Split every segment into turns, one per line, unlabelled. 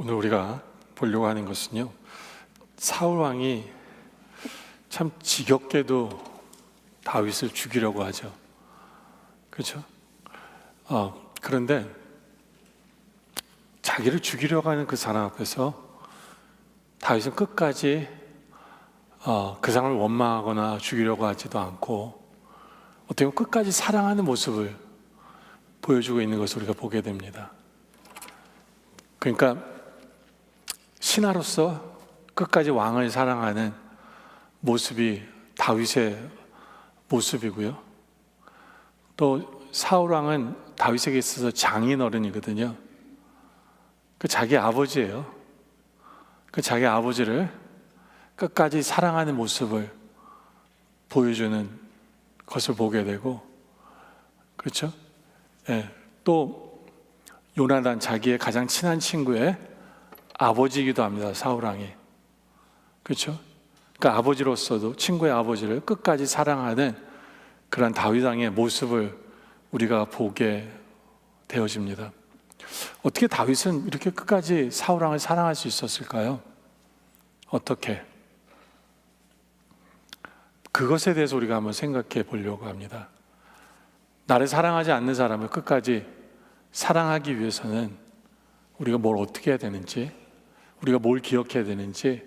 오늘 우리가 보려고 하는 것은요, 사울 왕이 참 지겹게도 다윗을 죽이려고 하죠. 그렇죠? 그런데 자기를 죽이려고 하는 그 사람 앞에서 다윗은 끝까지 그 사람을 원망하거나 죽이려고 하지도 않고 어떻게 보면 끝까지 사랑하는 모습을 보여주고 있는 것을 우리가 보게 됩니다. 그러니까 신하로서 끝까지 왕을 사랑하는 모습이 다윗의 모습이고요. 또 사울 왕은 다윗에게 있어서 장인어른이거든요. 그 자기 아버지예요. 그 자기 아버지를 끝까지 사랑하는 모습을 보여주는 것을 보게 되고, 그렇죠? 예. 또 요나단, 자기의 가장 친한 친구의 아버지이기도 합니다. 사울 왕이. 그렇죠? 그러니까 아버지로서도 친구의 아버지를 끝까지 사랑하는 그런 다윗 왕의 모습을 우리가 보게 되어집니다. 어떻게 다윗은 이렇게 끝까지 사울 왕을 사랑할 수 있었을까요? 어떻게? 그것에 대해서 우리가 한번 생각해 보려고 합니다. 나를 사랑하지 않는 사람을 끝까지 사랑하기 위해서는 우리가 뭘 어떻게 해야 되는지, 우리가 뭘 기억해야 되는지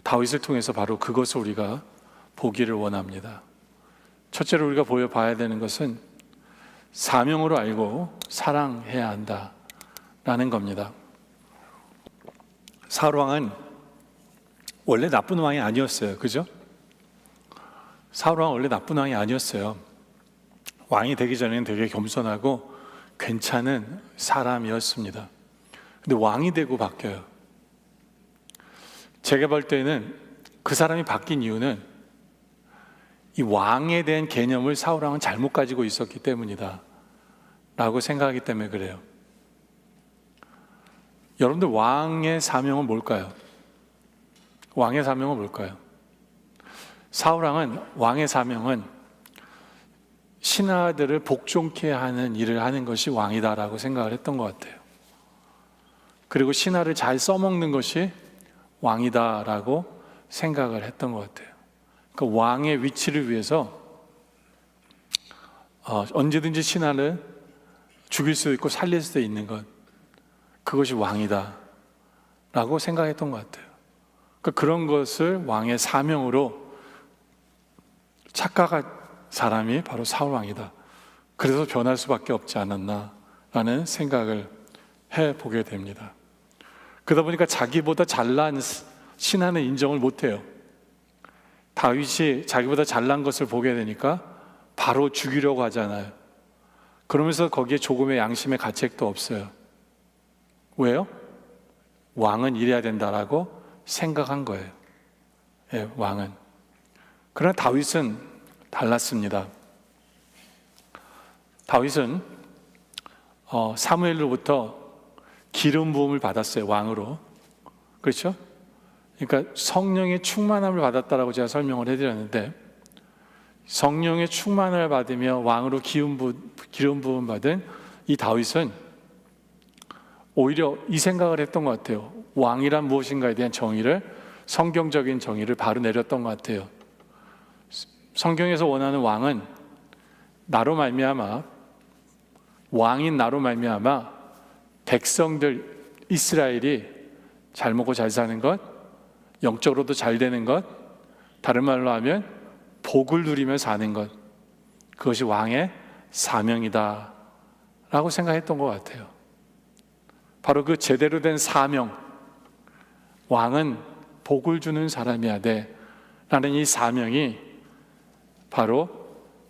다윗을 통해서 바로 그것을 우리가 보기를 원합니다. 첫째로 우리가 보여봐야 되는 것은 사명으로 알고 사랑해야 한다라는 겁니다. 사울 왕은 원래 나쁜 왕이 아니었어요. 그죠? 사울 왕은 원래 나쁜 왕이 아니었어요. 왕이 되기 전에는 되게 겸손하고 괜찮은 사람이었습니다. 근데 왕이 되고 바뀌어요. 제가 볼 때는 그 사람이 바뀐 이유는 이 왕에 대한 개념을 사울 왕은 잘못 가지고 있었기 때문이다 라고 생각하기 때문에 그래요. 여러분들, 왕의 사명은 뭘까요? 왕의 사명은 뭘까요? 사울 왕은 왕의 사명은 신하들을 복종케 하는 일을 하는 것이 왕이다라고 생각을 했던 것 같아요. 그리고 신하를 잘 써먹는 것이 왕이다라고 생각을 했던 것 같아요. 그 왕의 위치를 위해서 언제든지 신하를 죽일 수도 있고 살릴 수도 있는 것, 그것이 왕이다라고 생각했던 것 같아요. 그런 것을 왕의 사명으로 착각한 사람이 바로 사울 왕이다. 그래서 변할 수밖에 없지 않았나라는 생각을 해보게 됩니다. 그러다 보니까 자기보다 잘난 신하는 인정을 못해요. 다윗이 자기보다 잘난 것을 보게 되니까 바로 죽이려고 하잖아요. 그러면서 거기에 조금의 양심의 가책도 없어요. 왜요? 왕은 이래야 된다라고 생각한 거예요. 예, 왕은. 그러나 다윗은 달랐습니다. 다윗은 사무엘로부터 기름 부음을 받았어요. 왕으로. 그렇죠? 그러니까 성령의 충만함을 받았다라고 제가 설명을 해드렸는데, 성령의 충만을 받으며 왕으로 기름 부음 받은 이 다윗은 오히려 이 생각을 했던 것 같아요. 왕이란 무엇인가에 대한 정의를, 성경적인 정의를 바로 내렸던 것 같아요. 성경에서 원하는 왕은 나로 말미암아, 왕인 나로 말미암아 백성들 이스라엘이 잘 먹고 잘 사는 것, 영적으로도 잘 되는 것, 다른 말로 하면 복을 누리며 사는 것, 그것이 왕의 사명이다 라고 생각했던 것 같아요. 바로 그 제대로 된 사명, 왕은 복을 주는 사람이야 돼 라는 이 사명이 바로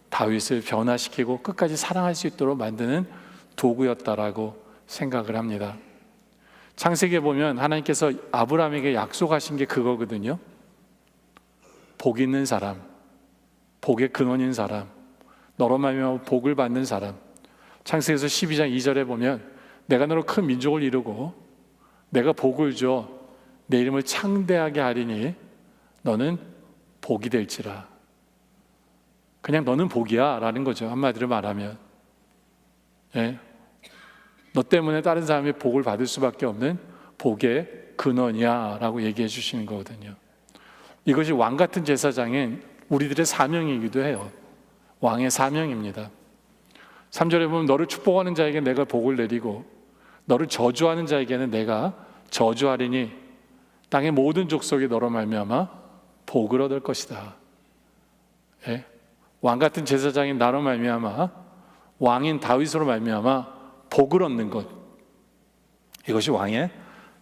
다윗을 변화시키고 끝까지 사랑할 수 있도록 만드는 도구였다라고 생각을 합니다. 창세기에 보면 하나님께서 아브라함에게 약속하신 게 그거거든요. 복 있는 사람, 복의 근원인 사람, 너로 말미암아 복을 받는 사람. 창세기에서 12장 2절에 보면 내가 너로 큰 민족을 이루고 내가 복을 줘 내 이름을 창대하게 하리니 너는 복이 될지라. 그냥 너는 복이야 라는 거죠. 한마디로 말하면. 예. 너 때문에 다른 사람이 복을 받을 수밖에 없는 복의 근원이야 라고 얘기해 주시는 거거든요. 이것이 왕 같은 제사장인 우리들의 사명이기도 해요. 왕의 사명입니다. 3절에 보면 너를 축복하는 자에게 내가 복을 내리고 너를 저주하는 자에게는 내가 저주하리니 땅의 모든 족속이 너로 말미암아 복을 얻을 것이다. 예? 왕 같은 제사장인 나로 말미암아 왕인 다윗으로 말미암아 복을 얻는 것, 이것이 왕의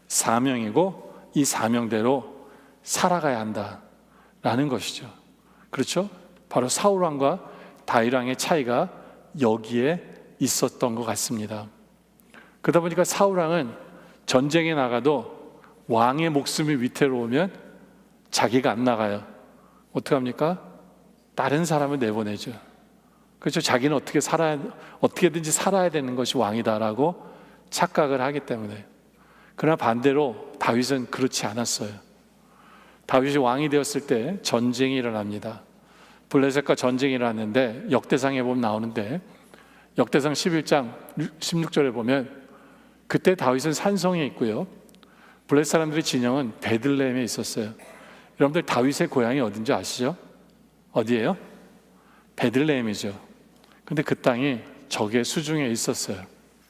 사명이고 이 사명대로 살아가야 한다라는 것이죠. 그렇죠? 바로 사울 왕과 다윗 왕의 차이가 여기에 있었던 것 같습니다. 그러다 보니까 사울 왕은 전쟁에 나가도 왕의 목숨이 위태로우면 자기가 안 나가요. 어떡합니까? 다른 사람을 내보내죠. 그렇죠? 자기는 어떻게든지 살아야 되는 것이 왕이다라고 착각을 하기 때문에. 그러나 반대로 다윗은 그렇지 않았어요. 다윗이 왕이 되었을 때 전쟁이 일어납니다. 블레셋과 전쟁이 일어났는데 역대상에 보면 나오는데 역대상 11장 16절에 보면 그때 다윗은 산성에 있고요. 블레셋 사람들의 진영은 베들레헴에 있었어요. 여러분들 다윗의 고향이 어딘지 아시죠? 어디예요? 베들레헴이죠. 근데 그 땅이 적의 수중에 있었어요.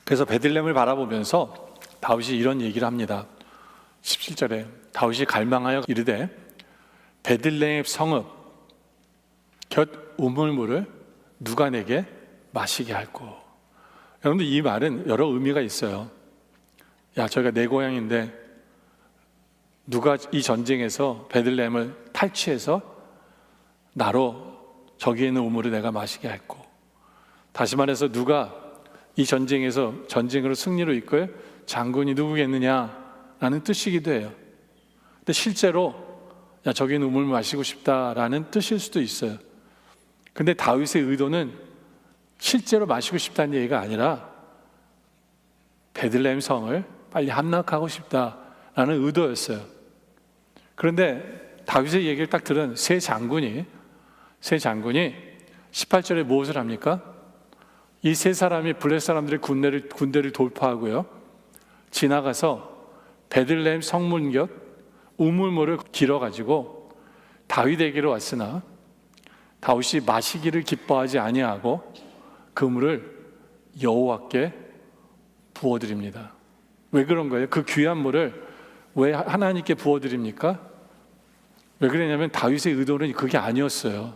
그래서 베들레헴을 바라보면서 다윗이 이런 얘기를 합니다. 17절에 다윗이 갈망하여 이르되 베들레헴 성읍 곁 우물물을 누가 내게 마시게 할꼬. 여러분들 이 말은 여러 의미가 있어요. 야, 저희가 내 고향인데 누가 이 전쟁에서 베들레헴을 탈취해서 나로 저기 있는 우물을 내가 마시게 할꼬. 다시 말해서 누가 이 전쟁에서 전쟁으로 승리로 이끌 장군이 누구겠느냐라는 뜻이기도 해요. 근데 실제로 야, 저기 있는 우물 마시고 싶다라는 뜻일 수도 있어요. 근데 다윗의 의도는 실제로 마시고 싶다는 얘기가 아니라 베들레헴 성을 빨리 함락하고 싶다라는 의도였어요. 그런데 다윗의 얘기를 딱 들은 세 장군이 18절에 무엇을 합니까? 이 세 사람이 블레셋 사람들의 군대를 돌파하고요, 지나가서 베들레헴 성문 곁 우물물을 길어가지고 다윗에게로 왔으나 다윗이 마시기를 기뻐하지 아니하고 그 물을 여호와께 부어드립니다. 왜 그런 거예요? 그 귀한 물을 왜 하나님께 부어드립니까? 왜 그러냐면 다윗의 의도는 그게 아니었어요.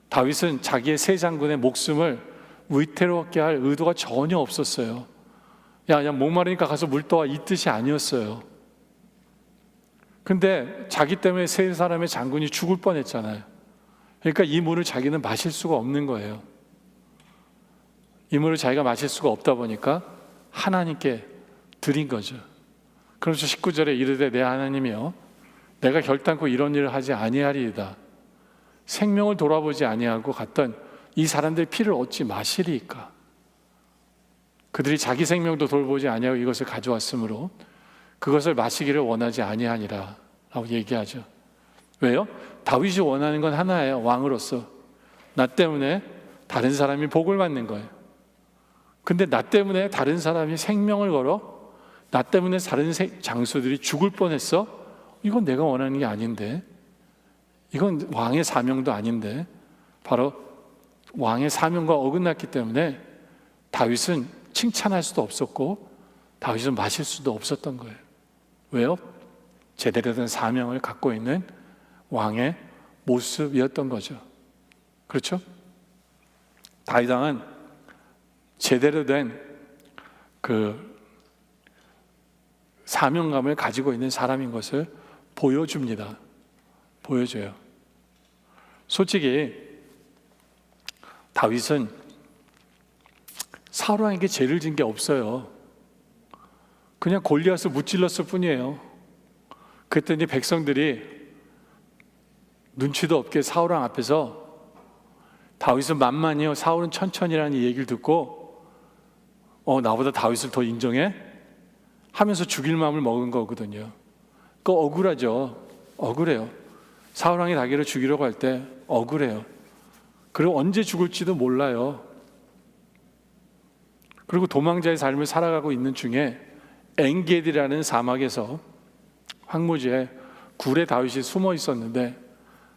다윗은 자기의 세 장군의 목숨을 위태롭게 할 의도가 전혀 없었어요. 야, 목마르니까 가서 물 떠와, 이 뜻이 아니었어요. 근데 자기 때문에 세 사람의 장군이 죽을 뻔했잖아요. 그러니까 이 물을 자기는 마실 수가 없는 거예요. 이 물을 자기가 마실 수가 없다 보니까 하나님께 드린 거죠. 그래서 19절에 이르되 내 하나님이여 내가 결단코 이런 일을 하지 아니하리이다. 생명을 돌아보지 아니하고 갔던 이 사람들의 피를 얻지 마시리이까. 그들이 자기 생명도 돌보지 아니하고 이것을 가져왔으므로 그것을 마시기를 원하지 아니하니라 라고 얘기하죠. 왜요? 다윗이 원하는 건 하나예요. 왕으로서 나 때문에 다른 사람이 복을 받는 거예요. 근데 나 때문에 다른 사람이 생명을 걸어, 나 때문에 다른 장수들이 죽을 뻔했어? 이건 내가 원하는 게 아닌데, 이건 왕의 사명도 아닌데, 바로 왕의 사명과 어긋났기 때문에 다윗은 칭찬할 수도 없었고 다윗은 마실 수도 없었던 거예요. 왜요? 제대로 된 사명을 갖고 있는 왕의 모습이었던 거죠. 그렇죠? 다윗 왕은 제대로 된 그 사명감을 가지고 있는 사람인 것을 보여줍니다. 보여줘요. 솔직히 다윗은 사울 왕에게 죄를 진 게 없어요. 그냥 골리앗을 무찔렀을 뿐이에요. 그랬더니 백성들이 눈치도 없게 사울 왕 앞에서 다윗은 만만이요, 사울은 천천히라는 얘기를 듣고 나보다 다윗을 더 인정해? 하면서 죽일 마음을 먹은 거거든요. 그 억울하죠. 억울해요. 사울 왕이 자기를 죽이려고 할 때 억울해요. 그리고 언제 죽을지도 몰라요. 그리고 도망자의 삶을 살아가고 있는 중에 엥게디라는 사막에서 황무지에 굴에 다윗이 숨어 있었는데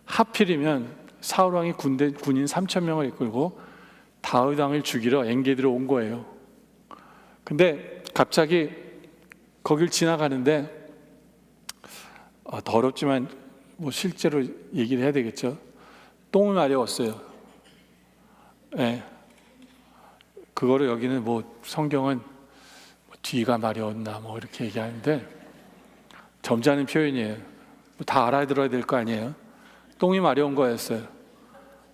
하필이면 사울 왕이 군인 3,000명을 이끌고 다윗 왕을 죽이러 엥게디로 온 거예요. 근데 갑자기 거길 지나가는데 더럽지만 뭐 실제로 얘기를 해야 되겠죠. 똥을 마려웠어요. 네. 그거를 여기는 뭐 성경은 뒤가 마려웠나 뭐 이렇게 얘기하는데 점잖은 표현이에요. 다 알아들어야 될 거 아니에요. 똥이 마려운 거였어요.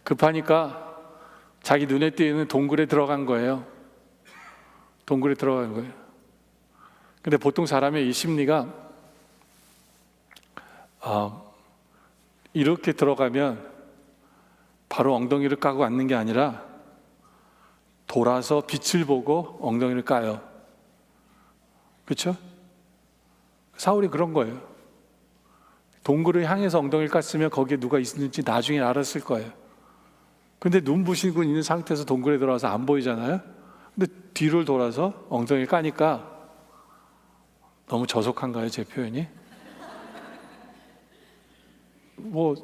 급하니까 자기 눈에 띄는 동굴에 들어간 거예요. 동굴에 들어간 거예요. 근데 보통 사람의 이 심리가 이렇게 들어가면 바로 엉덩이를 까고 앉는 게 아니라 돌아서 빛을 보고 엉덩이를 까요. 그렇죠? 사울이 그런 거예요. 동굴을 향해서 엉덩이를 깠으면 거기에 누가 있는지 나중에 알았을 거예요. 근데 눈부시고 있는 상태에서 동굴에 들어와서 안 보이잖아요. 근데 뒤를 돌아서 엉덩이를 까니까 너무 저속한가요, 제 표현이? 뭐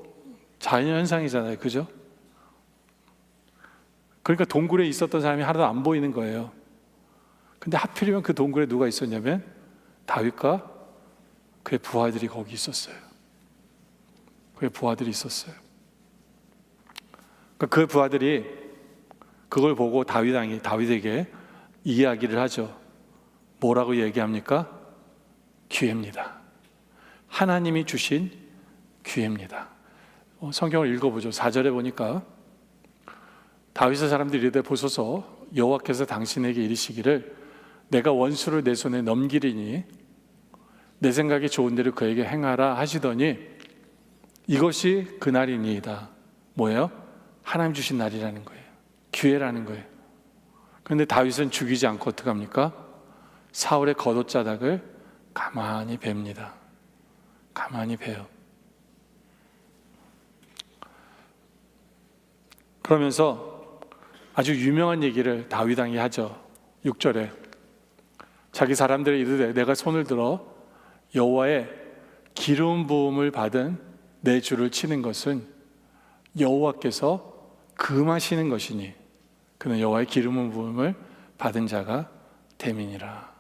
자연현상이잖아요, 그죠? 그러니까 동굴에 있었던 사람이 하나도 안 보이는 거예요. 근데 하필이면 그 동굴에 누가 있었냐면 다윗과 그의 부하들이 거기 있었어요. 그의 부하들이 있었어요. 그러니까 그 부하들이 그걸 보고 다윗에게 이야기를 하죠. 뭐라고 얘기합니까? 기회입니다. 하나님이 주신 기회입니다. 성경을 읽어보죠. 4절에 보니까 다윗의 사람들이 이르되 보소서 여호와께서 당신에게 이르시기를 내가 원수를 내 손에 넘기리니 내 생각이 좋은 대로 그에게 행하라 하시더니 이것이 그날이니이다. 뭐예요? 하나님 주신 날이라는 거예요. 기회라는 거예요. 그런데 다윗은 죽이지 않고 어떻게 합니까? 사울의 겉옷자락을 가만히 뵙니다. 가만히 봬요. 그러면서 아주 유명한 얘기를 다윗 왕이 하죠. 6절에 자기 사람들이 이르되 내가 손을 들어 여호와의 기름 부음을 받은 내 주를 치는 것은 여호와께서 금하시는 것이니 그는 여호와의 기름 부음을 받은 자가 됨이니라.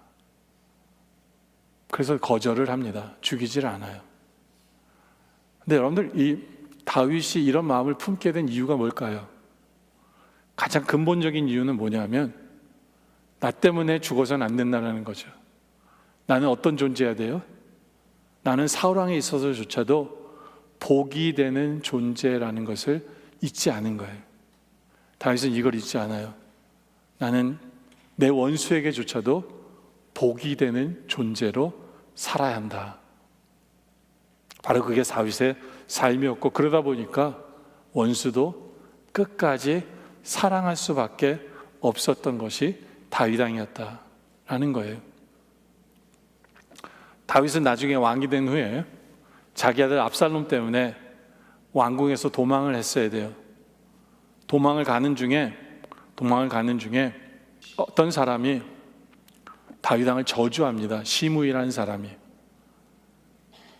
그래서 거절을 합니다. 죽이질 않아요. 근데 여러분들 이 다윗이 이런 마음을 품게 된 이유가 뭘까요? 가장 근본적인 이유는 뭐냐면 나 때문에 죽어서는 안 된다는 거죠. 나는 어떤 존재여야 돼요? 나는 사울 왕에 있어서조차도 복이 되는 존재라는 것을 잊지 않은 거예요. 다윗은 이걸 잊지 않아요. 나는 내 원수에게조차도 복이 되는 존재로 살아야 한다. 바로 그게 다윗의 삶이었고 그러다 보니까 원수도 끝까지 사랑할 수밖에 없었던 것이 다윗 왕이었다라는 거예요. 다윗은 나중에 왕이 된 후에 자기 아들 압살롬 때문에 왕궁에서 도망을 했어야 돼요. 도망을 가는 중에 어떤 사람이 다윗 왕을 저주합니다. 시므이라는 사람이.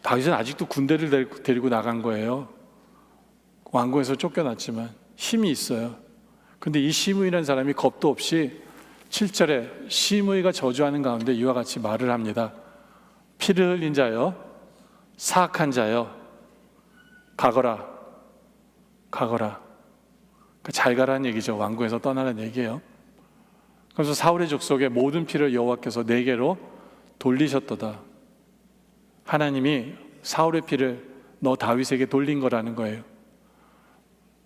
다윗은 아직도 군대를 데리고 나간 거예요. 왕궁에서 쫓겨났지만 힘이 있어요. 근데 이 시므이라는 사람이 겁도 없이 7절에 시므이가 저주하는 가운데 이와 같이 말을 합니다. 피를 흘린 자여, 사악한 자여, 가거라. 그러니까 잘 가라는 얘기죠. 왕궁에서 떠나라는 얘기예요. 그래서 사울의 족속의 모든 피를 여호와께서 내게로 돌리셨도다. 하나님이 사울의 피를 너 다윗에게 돌린 거라는 거예요.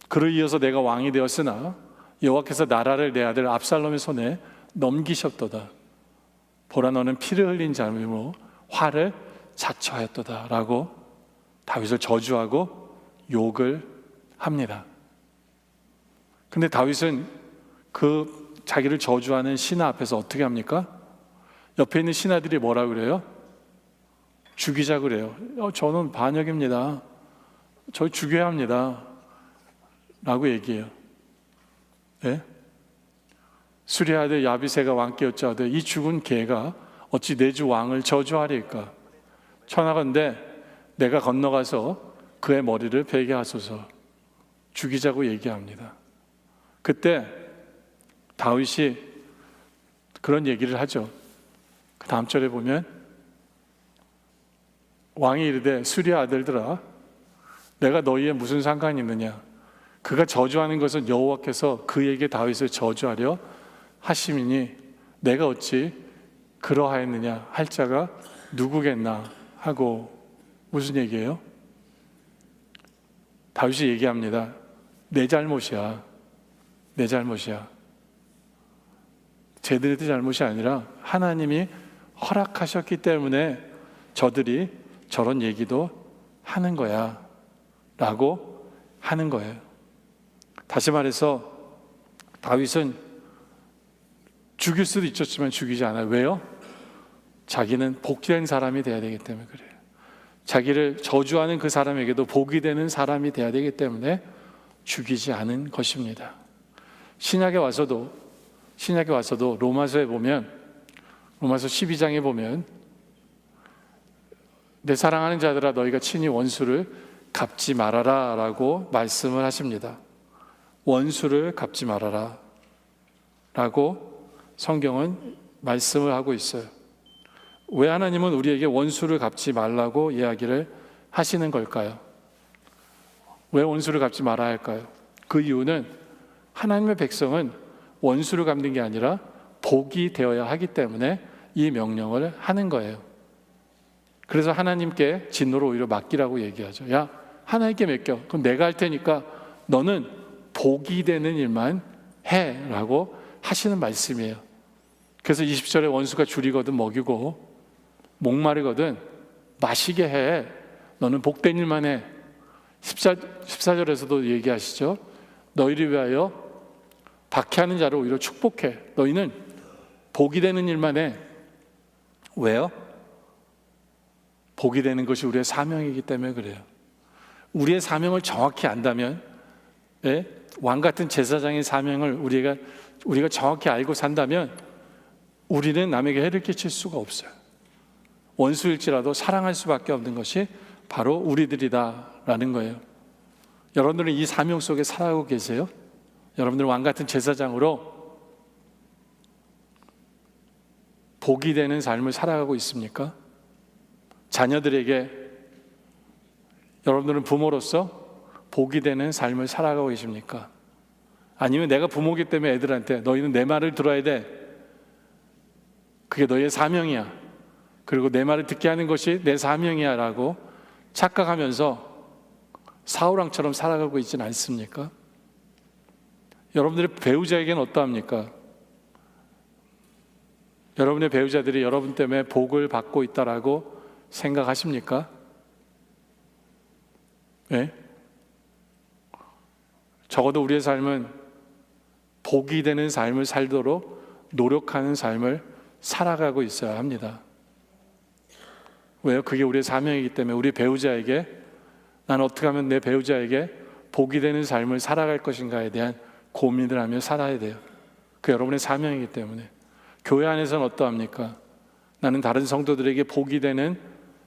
그를 이어서 내가 왕이 되었으나 여호와께서 나라를 내 아들 압살롬의 손에 넘기셨도다. 보라 너는 피를 흘린 자로 화를 자초하였도다 라고 다윗을 저주하고 욕을 합니다. 근데 다윗은 그 자기를 저주하는 신하 앞에서 어떻게 합니까? 옆에 있는 신하들이 뭐라 그래요? 죽이자 그래요. 저는 반역입니다. 저 죽여야 합니다. 라고 얘기해요. 네? 수리아 아들 야비새가 왕께 여짜오되 이 죽은 개가 어찌 내 주 왕을 저주하리까? 청하건대 내가 건너가서 그의 머리를 베게 하소서. 죽이자고 얘기합니다. 그때 다윗이 그런 얘기를 하죠. 그 다음 절에 보면 왕이 이르되 수리아 아들들아, 내가 너희에 무슨 상관이 있느냐? 그가 저주하는 것은 여호와께서 그에게 다윗을 저주하려 하심이니 내가 어찌 그러하였느냐 할 자가 누구겠나 하고. 무슨 얘기예요? 다윗이 얘기합니다. 내 잘못이야. 내 잘못이야. 쟤들의 잘못이 아니라 하나님이 허락하셨기 때문에 저들이 저런 얘기도 하는 거야 라고 하는 거예요. 다시 말해서 다윗은 죽일 수도 있었지만 죽이지 않아요. 왜요? 자기는 복된 사람이 돼야 되기 때문에 그래요. 자기를 저주하는 그 사람에게도 복이 되는 사람이 돼야 되기 때문에 죽이지 않은 것입니다. 신약에 와서도 로마서에 보면, 로마서 12장에 보면 내 사랑하는 자들아 너희가 친히 원수를 갚지 말아라 라고 말씀을 하십니다. 원수를 갚지 말아라 라고 성경은 말씀을 하고 있어요. 왜 하나님은 우리에게 원수를 갚지 말라고 이야기를 하시는 걸까요? 왜 원수를 갚지 말아야 할까요? 그 이유는 하나님의 백성은 원수를 갚는 게 아니라 복이 되어야 하기 때문에 이 명령을 하는 거예요. 그래서 하나님께 진노를 오히려 맡기라고 얘기하죠. 야, 하나님께 맡겨. 그럼 내가 할 테니까 너는 복이 되는 일만 해 라고 하시는 말씀이에요. 그래서 20절에 원수가 줄이거든 먹이고 목마르거든 마시게 해. 너는 복된 일만 해. 14절에서도 얘기하시죠. 너희를 위하여 박해하는 자를 오히려 축복해. 너희는 복이 되는 일만 해. 왜요? 복이 되는 것이 우리의 사명이기 때문에 그래요. 우리의 사명을 정확히 안다면, 왕 같은 제사장의 사명을 우리가 정확히 알고 산다면 우리는 남에게 해를 끼칠 수가 없어요. 원수일지라도 사랑할 수밖에 없는 것이 바로 우리들이다라는 거예요. 여러분들은 이 사명 속에 살아가고 계세요? 여러분들은 왕 같은 제사장으로 복이 되는 삶을 살아가고 있습니까? 자녀들에게 여러분들은 부모로서 복이 되는 삶을 살아가고 계십니까? 아니면 내가 부모이기 때문에 애들한테 너희는 내 말을 들어야 돼. 그게 너희의 사명이야. 그리고 내 말을 듣게 하는 것이 내 사명이야 라고 착각하면서 사울왕처럼 살아가고 있지는 않습니까? 여러분들의 배우자에게는 어떠합니까? 여러분의 배우자들이 여러분 때문에 복을 받고 있다라고 생각하십니까? 네? 적어도 우리의 삶은 복이 되는 삶을 살도록 노력하는 삶을 살아가고 있어야 합니다. 왜요? 그게 우리의 사명이기 때문에 우리 배우자에게 나는 어떻게 하면 내 배우자에게 복이 되는 삶을 살아갈 것인가에 대한 고민을 하며 살아야 돼요. 그 여러분의 사명이기 때문에. 교회 안에서는 어떠합니까? 나는 다른 성도들에게 복이 되는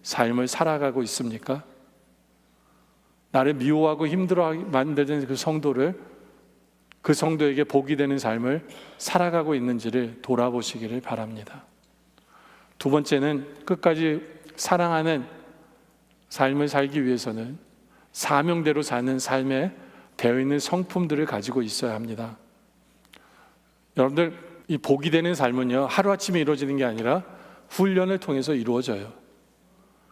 삶을 살아가고 있습니까? 나를 미워하고 힘들어하게 만드는 그 성도를, 그 성도에게 복이 되는 삶을 살아가고 있는지를 돌아보시기를 바랍니다. 두 번째는 끝까지 사랑하는 삶을 살기 위해서는 사명대로 사는 삶에 되어 있는 성품들을 가지고 있어야 합니다. 여러분들, 이 복이 되는 삶은요, 하루아침에 이루어지는 게 아니라 훈련을 통해서 이루어져요.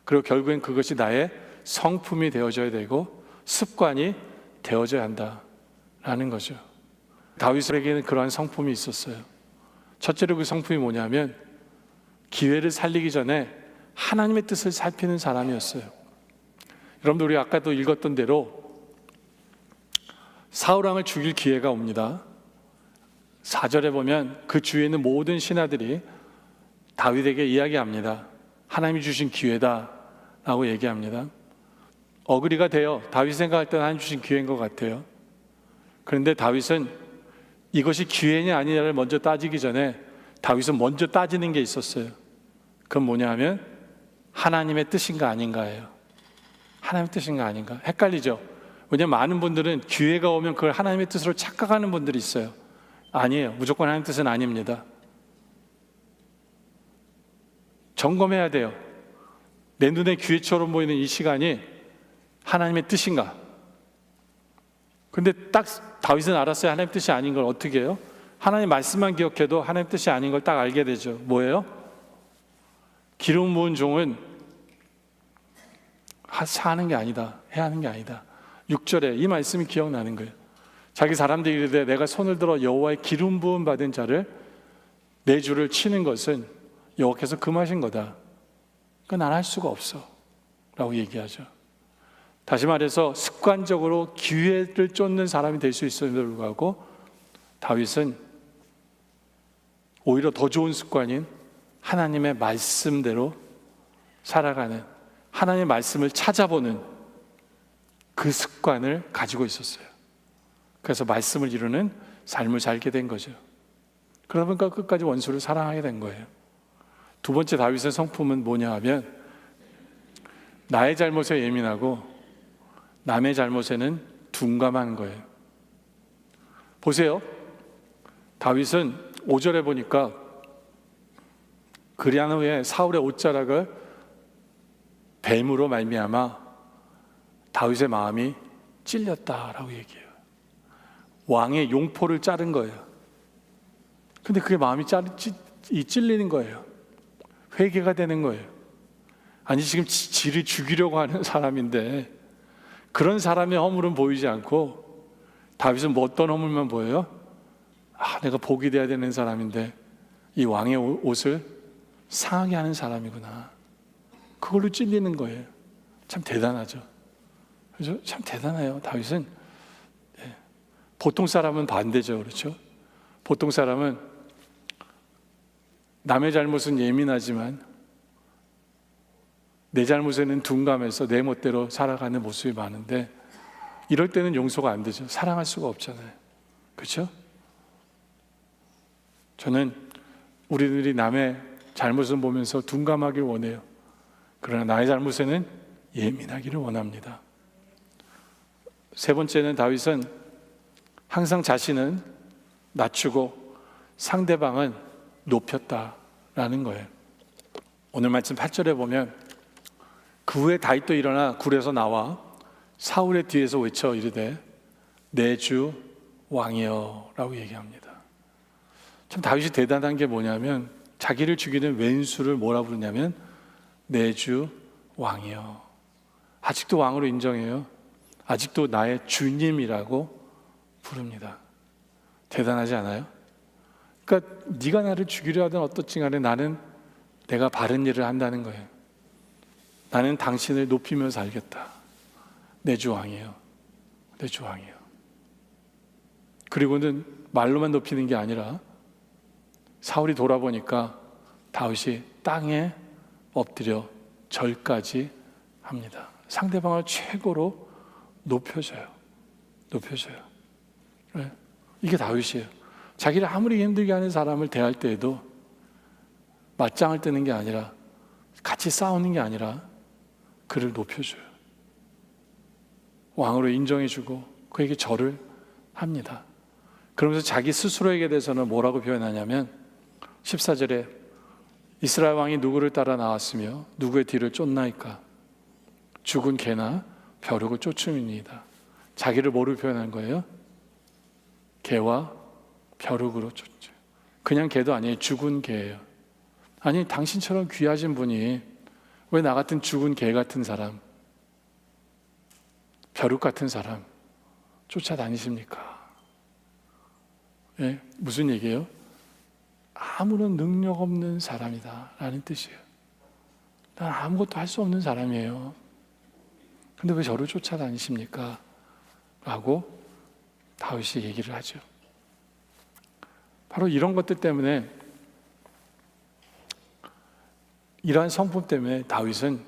그리고 결국엔 그것이 나의 성품이 되어져야 되고 습관이 되어져야 한다라는 거죠. 다윗에게는 그러한 성품이 있었어요. 첫째로 그 성품이 뭐냐면 기회를 살리기 전에 하나님의 뜻을 살피는 사람이었어요. 여러분들, 우리 아까도 읽었던 대로 사울왕을 죽일 기회가 옵니다. 4절에 보면 그 주위에 있는 모든 신하들이 다윗에게 이야기합니다. 하나님이 주신 기회다 라고 얘기합니다. 어그리가 돼요. 다윗 생각할 때는 하나님 주신 기회인 것 같아요. 그런데 다윗은 이것이 기회냐 아니냐를 먼저 따지기 전에 다윗은 먼저 따지는 게 있었어요. 그건 뭐냐 하면 하나님의 뜻인가 아닌가예요. 하나님의 뜻인가 아닌가? 헷갈리죠? 왜냐하면 많은 분들은 기회가 오면 그걸 하나님의 뜻으로 착각하는 분들이 있어요. 아니에요. 무조건 하나님의 뜻은 아닙니다. 점검해야 돼요. 내 눈에 기회처럼 보이는 이 시간이 하나님의 뜻인가? 근데 딱 다윗은 알았어요. 하나님 뜻이 아닌 걸. 어떻게 해요? 하나님 말씀만 기억해도 하나님 뜻이 아닌 걸 딱 알게 되죠. 뭐예요? 기름 부은 종은 사는 게 아니다. 해야 하는 게 아니다. 6절에 이 말씀이 기억나는 거예요. 자기 사람들이 이르되 내가 손을 들어 여호와의 기름 부음 받은 자를 내 주를 치는 것은 여호와께서 금하신 거다. 그건 난 할 수가 없어 라고 얘기하죠. 다시 말해서 습관적으로 기회를 쫓는 사람이 될 수 있음에도 불구하고 다윗은 오히려 더 좋은 습관인 하나님의 말씀대로 살아가는, 하나님의 말씀을 찾아보는 그 습관을 가지고 있었어요. 그래서 말씀을 이루는 삶을 살게 된 거죠. 그러다 보니까 끝까지 원수를 사랑하게 된 거예요. 두 번째 다윗의 성품은 뭐냐 하면 나의 잘못에 예민하고 남의 잘못에는 둔감한 거예요. 보세요. 다윗은 5절에 보니까 그리한 후에 사울의 옷자락을 뱀으로 말미암아 다윗의 마음이 찔렸다라고 얘기해요. 왕의 용포를 자른 거예요. 근데 그게 마음이 찔리는 거예요. 회개가 되는 거예요. 아니 지금 지를 죽이려고 하는 사람인데 그런 사람의 허물은 보이지 않고 다윗은 뭐 어떤 허물만 보여요? 내가 복이 돼야 되는 사람인데 이 왕의 옷을 상하게 하는 사람이구나. 그걸로 찔리는 거예요. 참 대단하죠. 그렇죠? 참 대단해요. 다윗은 보통 사람은 반대죠. 그렇죠? 보통 사람은 남의 잘못은 예민하지만 내 잘못에는 둔감해서 내 멋대로 살아가는 모습이 많은데 이럴 때는 용서가 안 되죠. 사랑할 수가 없잖아요. 그렇죠? 저는 우리들이 남의 잘못을 보면서 둔감하길 원해요. 그러나 나의 잘못에는 예민하기를 원합니다. 세 번째는 다윗은 항상 자신은 낮추고 상대방은 높였다라는 거예요. 오늘 말씀 8절에 보면 그 후에 다윗도 일어나 굴에서 나와 사울의 뒤에서 외쳐 이르되 내 주 왕이여 라고 얘기합니다. 참 다윗이 대단한 게 뭐냐면 자기를 죽이는 왼수를 뭐라 부르냐면 내 주 왕이여. 아직도 왕으로 인정해요. 아직도 나의 주님이라고 부릅니다. 대단하지 않아요? 그러니까 네가 나를 죽이려 하든 어떻든 간에 나는 내가 바른 일을 한다는 거예요. 나는 당신을 높이며 살겠다. 내 주 왕이에요. 내 주 왕이에요. 그리고는 말로만 높이는 게 아니라 사울이 돌아보니까 다윗이 땅에 엎드려 절까지 합니다. 상대방을 최고로 높여줘요. 높여줘요. 네. 이게 다윗이에요. 자기를 아무리 힘들게 하는 사람을 대할 때에도 맞짱을 뜨는 게 아니라 같이 싸우는 게 아니라 그를 높여줘요. 왕으로 인정해주고 그에게 절을 합니다. 그러면서 자기 스스로에게 대해서는 뭐라고 표현하냐면 14절에 이스라엘 왕이 누구를 따라 나왔으며 누구의 뒤를 쫓나이까 죽은 개나 벼룩을 쫓음이니이다. 자기를 뭐로 표현한 거예요? 개와 벼룩으로 쫓죠. 그냥 개도 아니에요. 죽은 개예요. 아니 당신처럼 귀하신 분이 왜 나 같은 죽은 개 같은 사람, 벼룩 같은 사람 쫓아다니십니까? 예? 무슨 얘기예요? 아무런 능력 없는 사람이다 라는 뜻이에요. 난 아무것도 할 수 없는 사람이에요. 근데 왜 저를 쫓아다니십니까? 라고 다윗이 얘기를 하죠. 바로 이런 것들 때문에, 이러한 성품 때문에 다윗은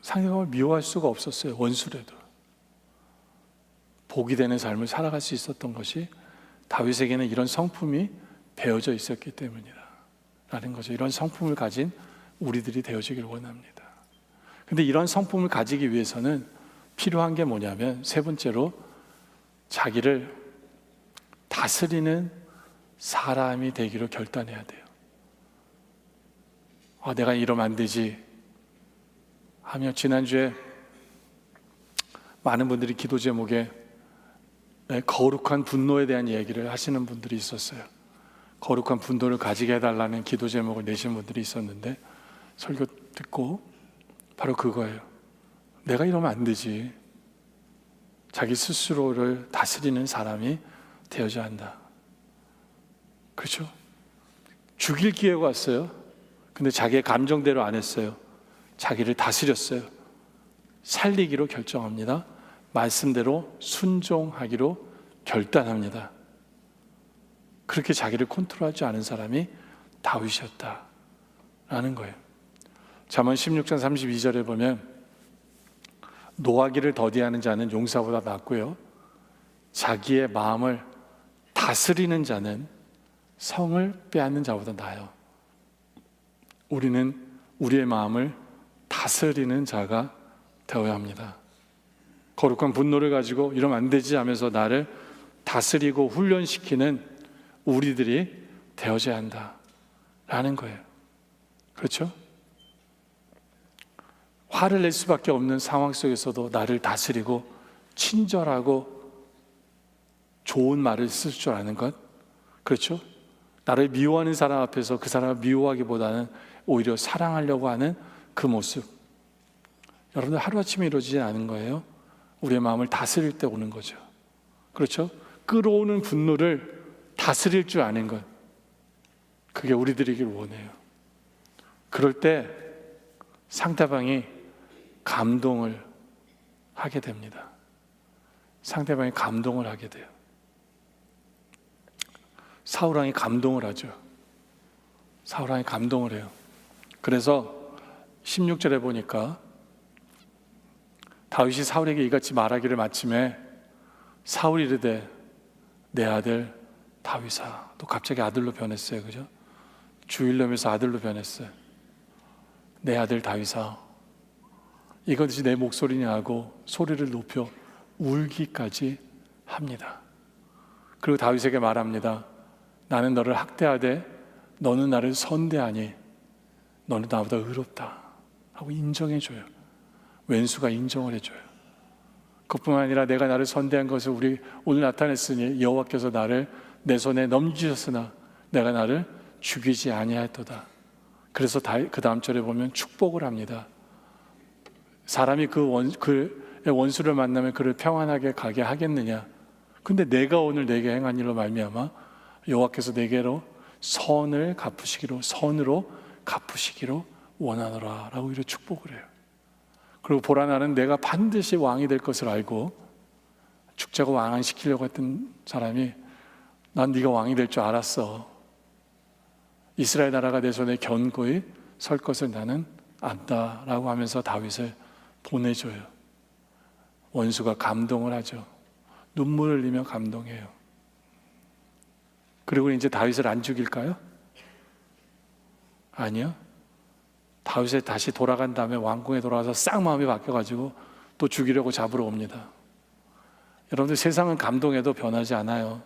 상대방을 미워할 수가 없었어요. 원수라도 복이 되는 삶을 살아갈 수 있었던 것이 다윗에게는 이런 성품이 배어져 있었기 때문이다. 라는 거죠. 이런 성품을 가진 우리들이 되어지길 원합니다. 근데 이런 성품을 가지기 위해서는 필요한 게 뭐냐면, 세 번째로 자기를 다스리는 사람이 되기로 결단해야 돼요. 내가 이러면 안 되지 하며, 지난주에 많은 분들이 기도 제목에 거룩한 분노에 대한 얘기를 하시는 분들이 있었어요. 거룩한 분노를 가지게 해달라는 기도 제목을 내신 분들이 있었는데, 설교 듣고 바로 그거예요. 내가 이러면 안 되지. 자기 스스로를 다스리는 사람이 되어야 한다. 그렇죠? 죽일 기회가 왔어요. 근데 자기의 감정대로 안 했어요. 자기를 다스렸어요. 살리기로 결정합니다. 말씀대로 순종하기로 결단합니다. 그렇게 자기를 컨트롤하지 않은 사람이 다윗이었다라는 거예요. 잠언 16장 32절에 보면, 노하기를 더디하는 자는 용사보다 낫고요, 자기의 마음을 다스리는 자는 성을 빼앗는 자보다 나아요. 우리는 우리의 마음을 다스리는 자가 되어야 합니다. 거룩한 분노를 가지고 이러면 안 되지 하면서 나를 다스리고 훈련시키는 우리들이 되어져야 한다라는 거예요. 그렇죠? 화를 낼 수밖에 없는 상황 속에서도 나를 다스리고 친절하고 좋은 말을 쓸 줄 아는 것, 그렇죠? 나를 미워하는 사람 앞에서 그 사람을 미워하기보다는 오히려 사랑하려고 하는 그 모습, 여러분들 하루아침에 이루어지지 않은 거예요. 우리의 마음을 다스릴 때 오는 거죠. 그렇죠? 끌어오는 분노를 다스릴 줄 아는 것, 그게 우리들이길 원해요. 그럴 때 상대방이 감동을 하게 됩니다. 상대방이 감동을 하게 돼요. 사울왕이 감동을 하죠. 사울왕이 감동을 해요. 그래서 16절에 보니까 다윗이 사울에게 이같이 말하기를 마침에 사울이 이르되 내 아들 다윗아. 또 갑자기 아들로 변했어요. 그죠? 주일념에서 아들로 변했어요. 내 아들 다윗아, 이것이 내 목소리냐 하고 소리를 높여 울기까지 합니다. 그리고 다윗에게 말합니다. 나는 너를 학대하되 너는 나를 선대하니 너는 나보다 의롭다 하고 인정해줘요. 왼수가 인정을 해줘요. 그뿐만 아니라 내가 나를 선대한 것을 우리 오늘 나타냈으니 여호와께서 나를 내 손에 넘기셨으나 내가 나를 죽이지 아니하였도다. 그래서 그 다음 절에 보면 축복을 합니다. 사람이 그의 원수를 만나면 그를 평안하게 가게 하겠느냐. 근데 내가 오늘 내게 행한 일로 말미암아 여호와께서 내게로 선을 갚으시기로, 선으로 갚으시기로 원하노라 라고 이렇게 축복을 해요. 그리고 보라, 나는 내가 반드시 왕이 될 것을 알고 죽자고 왕안시키려고 했던 사람이 난 네가 왕이 될 줄 알았어. 이스라엘 나라가 내 손에 견고히 설 것을 나는 안다라고 하면서 다윗을 보내줘요. 원수가 감동을 하죠. 눈물을 흘리며 감동해요. 그리고 이제 다윗을 안 죽일까요? 아니요. 다윗이 다시 돌아간 다음에 왕궁에 돌아가서 싹 마음이 바뀌어가지고 또 죽이려고 잡으러 옵니다. 여러분들, 세상은 감동해도 변하지 않아요.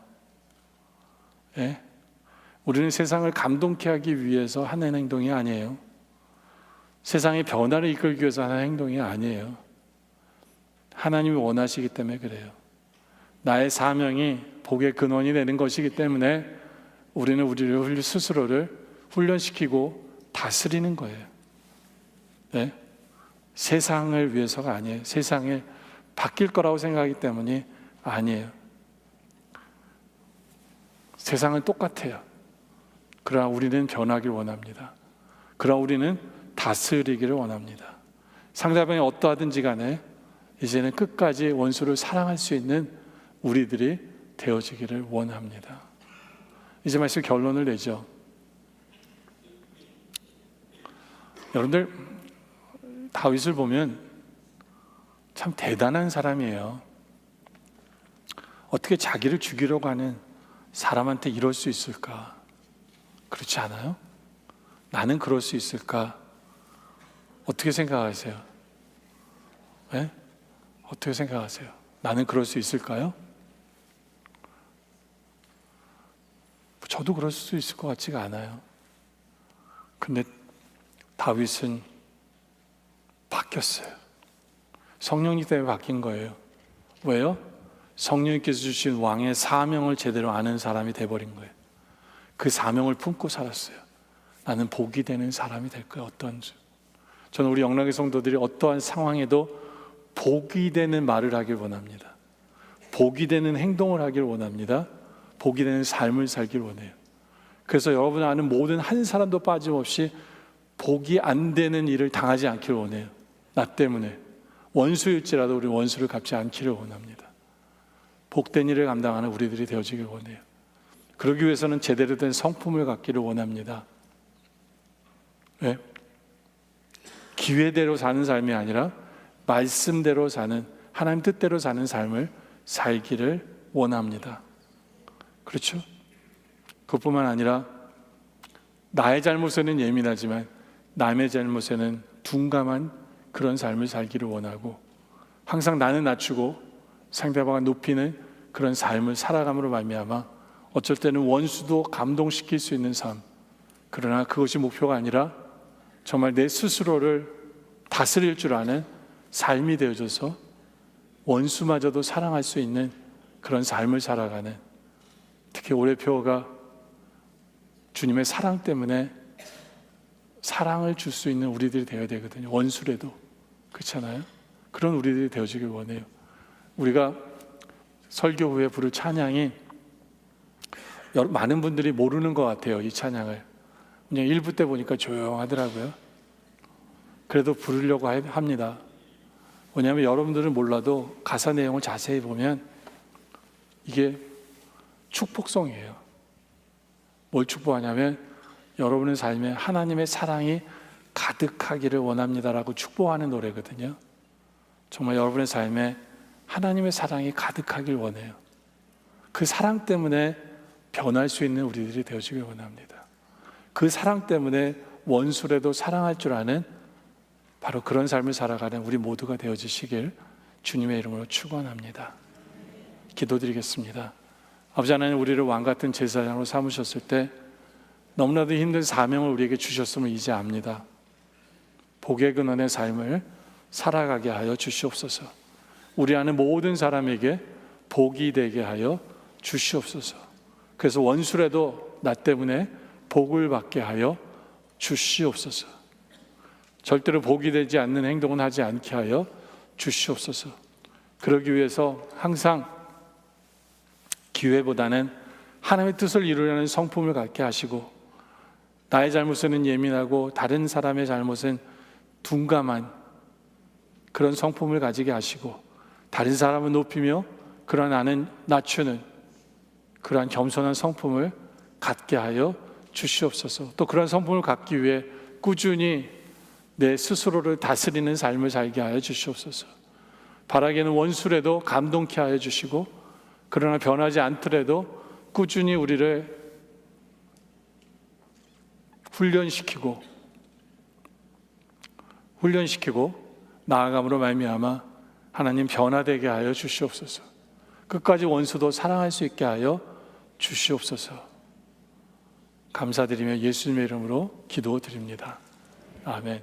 예? 우리는 세상을 감동케 하기 위해서 하는 행동이 아니에요. 세상의 변화를 이끌기 위해서 하는 행동이 아니에요. 하나님이 원하시기 때문에 그래요. 나의 사명이 복의 근원이 되는 것이기 때문에 우리는 우리를 스스로를 훈련시키고 다스리는 거예요. 네? 세상을 위해서가 아니에요. 세상에 바뀔 거라고 생각하기 때문이 아니에요. 세상은 똑같아요. 그러나 우리는 변하기를 원합니다. 그러나 우리는 다스리기를 원합니다. 상대방이 어떠하든지 간에 이제는 끝까지 원수를 사랑할 수 있는 우리들이 되어지기를 원합니다. 이제 말씀 결론을 내죠. 여러분들, 다윗을 보면 참 대단한 사람이에요. 어떻게 자기를 죽이려고 하는 사람한테 이럴 수 있을까? 그렇지 않아요? 나는 그럴 수 있을까? 어떻게 생각하세요? 네? 어떻게 생각하세요? 나는 그럴 수 있을까요? 저도 그럴 수 있을 것 같지가 않아요. 근데 다윗은 바뀌었어요. 성령님 때문에 바뀐 거예요. 왜요? 성령님께서 주신 왕의 사명을 제대로 아는 사람이 돼버린 거예요. 그 사명을 품고 살았어요. 나는 복이 되는 사람이 될 거예요. 어떠한지. 저는 우리 영락의 성도들이 어떠한 상황에도 복이 되는 말을 하길 원합니다. 복이 되는 행동을 하길 원합니다. 복이 되는 삶을 살길 원해요. 그래서 여러분 아는 모든 한 사람도 빠짐없이 복이 안 되는 일을 당하지 않기를 원해요. 나 때문에 원수일지라도 우리 원수를 갚지 않기를 원합니다. 복된 일을 감당하는 우리들이 되어지길 원해요. 그러기 위해서는 제대로 된 성품을 갖기를 원합니다. 왜? 기회대로 사는 삶이 아니라 말씀대로 사는, 하나님 뜻대로 사는 삶을 살기를 원합니다. 그렇죠? 그것뿐만 아니라 나의 잘못에는 예민하지만 남의 잘못에는 둔감한 그런 삶을 살기를 원하고, 항상 나는 낮추고 상대방을 높이는 그런 삶을 살아감으로 말미암아 어쩔 때는 원수도 감동시킬 수 있는 삶, 그러나 그것이 목표가 아니라 정말 내 스스로를 다스릴 줄 아는 삶이 되어져서 원수마저도 사랑할 수 있는 그런 삶을 살아가는, 특히 올해 표어가 주님의 사랑 때문에 사랑을 줄 수 있는 우리들이 되어야 되거든요. 원수라도. 그렇잖아요? 그런 우리들이 되어지길 원해요. 우리가 설교 후에 부를 찬양이 많은 분들이 모르는 것 같아요. 이 찬양을 그냥 1부 때 보니까 조용하더라고요. 그래도 부르려고 합니다. 왜냐하면 여러분들은 몰라도 가사 내용을 자세히 보면 이게 축복성이에요. 뭘 축복하냐면 여러분의 삶에 하나님의 사랑이 가득하기를 원합니다라고 축복하는 노래거든요. 정말 여러분의 삶에 하나님의 사랑이 가득하길 원해요. 그 사랑 때문에 변할 수 있는 우리들이 되어지길 원합니다. 그 사랑 때문에 원수라도 사랑할 줄 아는 바로 그런 삶을 살아가는 우리 모두가 되어지시길 주님의 이름으로 축원합니다. 기도드리겠습니다. 아버지 하나님, 우리를 왕같은 제사장으로 삼으셨을 때 너무나도 힘든 사명을 우리에게 주셨음을 이제 압니다. 복의 근원의 삶을 살아가게 하여 주시옵소서. 우리 아는 모든 사람에게 복이 되게 하여 주시옵소서. 그래서 원수라도 나 때문에 복을 받게 하여 주시옵소서. 절대로 복이 되지 않는 행동은 하지 않게 하여 주시옵소서. 그러기 위해서 항상 기회보다는 하나님의 뜻을 이루려는 성품을 갖게 하시고, 나의 잘못에는 예민하고 다른 사람의 잘못은 둔감한 그런 성품을 가지게 하시고, 다른 사람을 높이며 그러나 나는 낮추는 그러한 겸손한 성품을 갖게 하여 주시옵소서. 또 그런 성품을 갖기 위해 꾸준히 내 스스로를 다스리는 삶을 살게 하여 주시옵소서. 바라기에는 원수라도 감동케 하여 주시고, 그러나 변하지 않더라도 꾸준히 우리를 훈련시키고 나아감으로 말미암아 하나님 변화되게 하여 주시옵소서. 끝까지 원수도 사랑할 수 있게 하여 주시옵소서. 감사드리며 예수님의 이름으로 기도드립니다. 아멘.